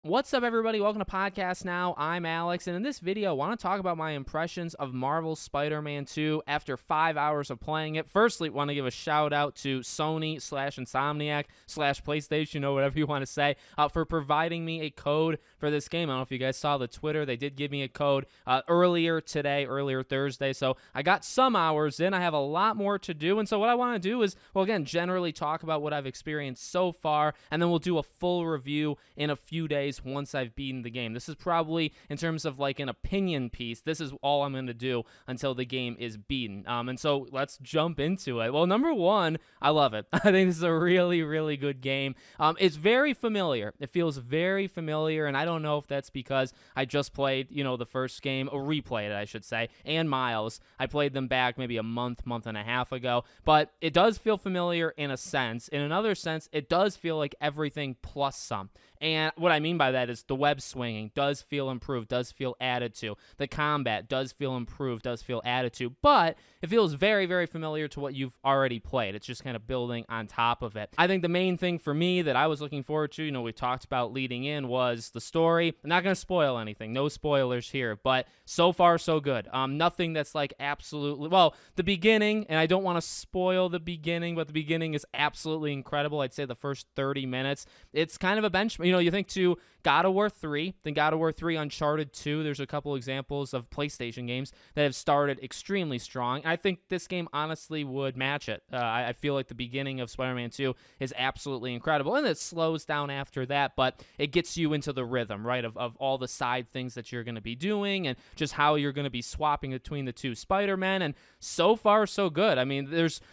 What's up, everybody? Welcome to Podcast Now. I'm Alex, and in this video, I want to talk about my impressions of Marvel's Spider-Man 2 after 5 hours of playing it. Firstly, I want to give a shout out to Sony / Insomniac / PlayStation, or whatever you want to say, for providing me a code for this game. I don't know if you guys saw the Twitter. They did give me a code earlier Thursday, so I got some hours in. I have a lot more to do, and so what I want to do is, well, again, generally talk about what I've experienced so far, and then we'll do a full review in a few days once I've beaten the game. This is probably, in terms of like an opinion piece, this is all I'm going to do until the game is beaten. And so let's jump into it. Well, number one, I love it. I think this is a really, really good game. It's very familiar. It feels very familiar, and I don't know if that's because I just played, the first game, or replayed it, I should say, and Miles. I played them back maybe a month and a half ago, but it does feel familiar in a sense. In another sense, it does feel like everything plus some. And what I mean by that is the web swinging does feel improved, does feel added to. The combat does feel improved, does feel added to. But it feels very, very familiar to what you've already played. It's just kind of building on top of it. I think the main thing for me that I was looking forward to, we talked about leading in, was the story. I'm not going to spoil anything. No spoilers here. But so far, so good. Nothing that's like absolutely... Well, the beginning, and I don't want to spoil the beginning, but the beginning is absolutely incredible. I'd say the first 30 minutes. It's kind of a benchmark. You think to God of War 3, then God of War 3, Uncharted 2, there's a couple examples of PlayStation games that have started extremely strong. I think this game honestly would match it. I feel like the beginning of Spider-Man 2 is absolutely incredible, and it slows down after that, but it gets you into the rhythm, right, of all the side things that you're going to be doing and just how you're going to be swapping between the two Spider-Men, and so far, so good. I mean,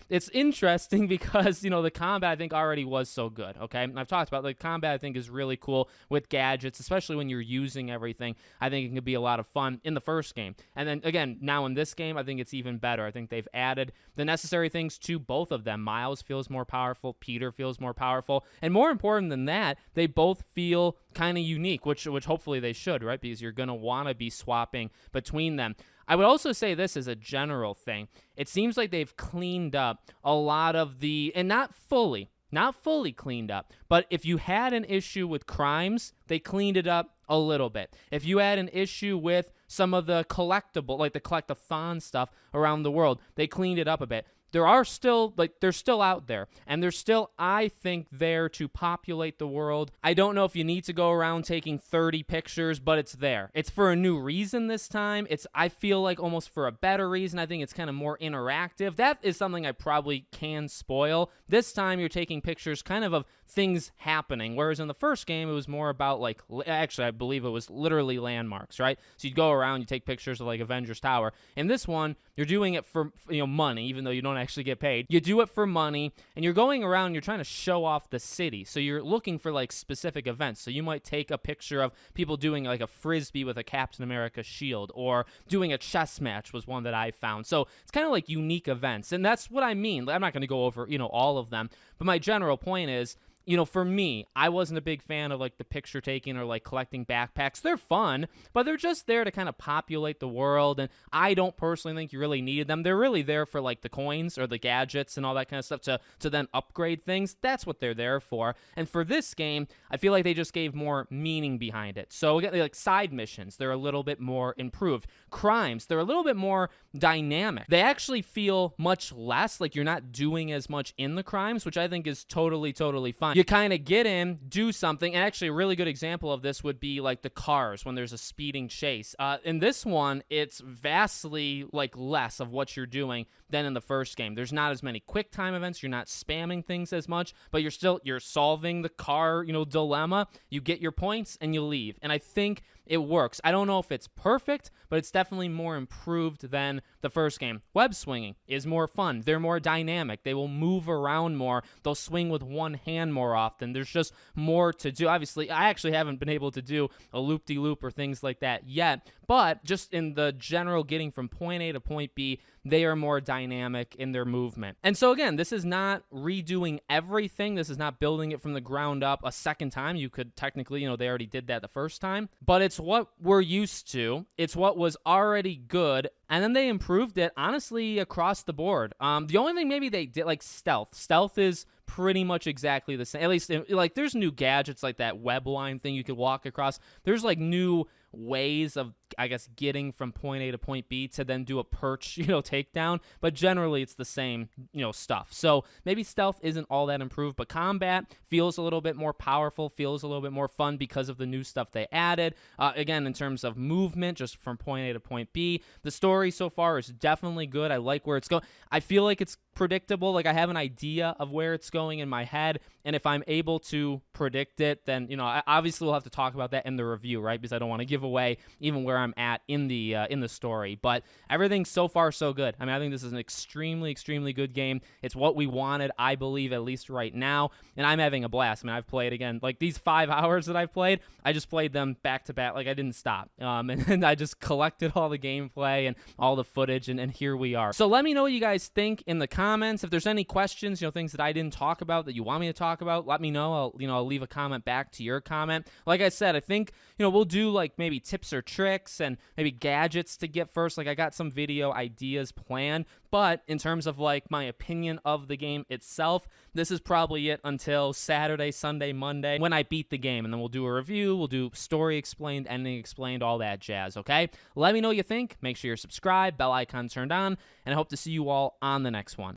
it's interesting because, the combat, I think, already was so good, okay? And I've talked about, the combat, I think, is really cool with gadgets, especially when you're using everything. I think it can be a lot of fun in the first game. And then, again, now in this game, I think it's even better. I think they've added the necessary things to both of them. Miles feels more powerful. Peter feels more powerful. And more important than that, they both feel kind of unique, which hopefully they should, right? Because you're going to want to be swapping between them. I would also say this as a general thing. It seems like they've cleaned up a lot of the, and not fully cleaned up, but if you had an issue with crimes, they cleaned it up a little bit. If you had an issue with some of the collectible, like the collectathon stuff around the world, they cleaned it up a bit. They're still out there, and they're still, I think, there to populate the world. I don't know if you need to go around taking 30 pictures, but it's there. It's for a new reason this time. I feel like almost for a better reason. I think it's kind of more interactive. That is something I probably can spoil. This time you're taking pictures kind of things happening, whereas in the first game it was more about actually I believe it was literally landmarks, right? So you'd go around, you take pictures of like Avengers Tower. In this one, you're doing it for money, even though you don't actually get paid. You do it for money, and you're going around, you're trying to show off the city. So you're looking for like specific events. So you might take a picture of people doing like a frisbee with a Captain America shield, or doing a chess match was one that I found. So it's kind of like unique events, and that's what I mean. I'm not going to go over all of them, but my general point is, for me, I wasn't a big fan of like the picture taking or like collecting backpacks. They're fun, but they're just there to kind of populate the world, and I don't personally think you really needed them. They're really there for like the coins or the gadgets and all that kind of stuff to then upgrade things. That's what they're there for. And for this game, I feel like they just gave more meaning behind it. So again, like side missions, they're a little bit more improved. Crimes, they're a little bit more dynamic. They actually feel much less like you're not doing as much in the crimes, which I think is totally fine. You kind of get in, do something, and actually a really good example of this would be like the cars when there's a speeding chase. In this one, it's vastly like less of what you're doing than in the first game. There's not as many quick time events. You're not spamming things as much, but you're solving the car, dilemma. You get your points and you leave. And I think it works. I don't know if it's perfect, but it's definitely more improved than the first game. Web swinging is more fun. They're more dynamic. They will move around more. They'll swing with one hand more often. There's just more to do. Obviously, I actually haven't been able to do a loop-de-loop or things like that yet, but just in the general getting from point A to point B, they are more dynamic in their movement. And so again, this is not redoing everything. This is not building it from the ground up a second time. You could technically, they already did that the first time, but it's what we're used to. It's what was already good, and then they improved it, honestly, across the board. The only thing maybe they did, like stealth. Stealth is pretty much exactly the same. At least, like, there's new gadgets like that web line thing you could walk across. There's like new ways of, I guess, getting from point A to point B to then do a perch, takedown. But generally, it's the same, stuff. So maybe stealth isn't all that improved, but combat feels a little bit more powerful, feels a little bit more fun because of the new stuff they added. Again, in terms of movement, just from point A to point B, the story so far is definitely good. I like where it's going. I feel like it's predictable. Like, I have an idea of where it's going in my head, and if I'm able to predict it, then obviously we'll have to talk about that in the review, right? Because I don't want to give away even where I'm at in the story. But everything so far so good. I mean, I think this is an extremely good game. It's what we wanted, I believe, at least right now, and I'm having a blast. I mean, I've played, again, like these 5 hours that I've played, I just played them back to back. Like, I didn't stop, and I just collected all the gameplay and all the footage, and here we are. So let me know what you guys think in the comments. If there's any questions, things that I didn't talk about that you want me to talk about, let me know. I'll leave a comment back to your comment. Like I said, I think we'll do like maybe tips or tricks and maybe gadgets to get first. Like, I got some video ideas planned, but in terms of like my opinion of the game itself, this is probably it until Saturday, Sunday, Monday when I beat the game, and then we'll do a review, we'll do story explained, ending explained, all that jazz. Okay, let me know what you think. Make sure you're subscribed, bell icon turned on, and I hope to see you all on the next one.